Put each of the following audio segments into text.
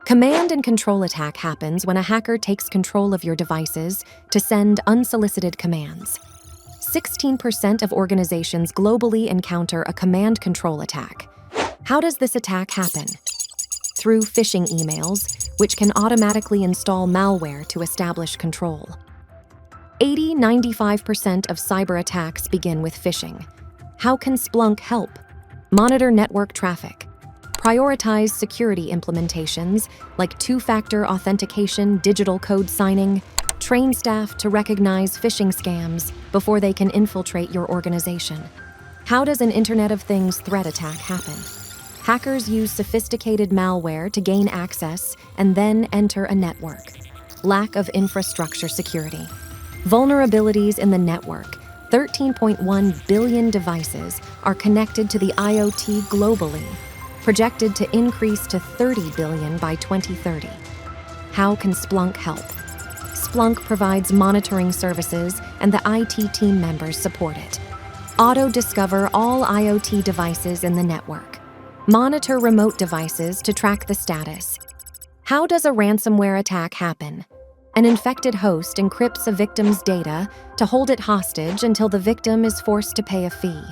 Command and control attack happens when a hacker takes control of your devices to send unsolicited commands. 16% of organizations globally encounter a command control attack. How does this attack happen? Through phishing emails, which can automatically install malware to establish control. 95% of cyber attacks begin with phishing. How can Splunk help? Monitor network traffic. Prioritize security implementations like two-factor authentication, digital code signing. Train staff to recognize phishing scams before they can infiltrate your organization. How does an Internet of Things threat attack happen? Hackers use sophisticated malware to gain access and then enter a network. Lack of infrastructure security. Vulnerabilities in the network. 13.1 billion devices are connected to the IoT globally, projected to increase to 30 billion by 2030. How can Splunk help? Splunk provides monitoring services, and the IT team members support it. Auto-discover all IoT devices in the network. Monitor remote devices to track the status. How does a ransomware attack happen? An infected host encrypts a victim's data to hold it hostage until the victim is forced to pay a fee.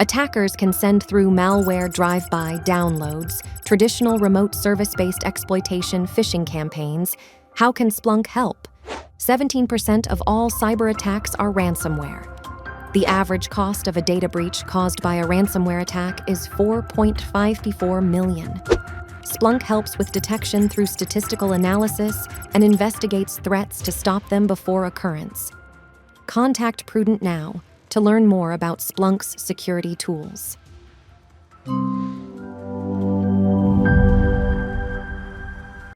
Attackers can send through malware drive-by downloads, traditional remote service-based exploitation phishing campaigns. How can Splunk help? 17% of all cyber attacks are ransomware. The average cost of a data breach caused by a ransomware attack is $4.54 million. Splunk helps with detection through statistical analysis and investigates threats to stop them before occurrence. Contact Prudent now to learn more about Splunk's security tools.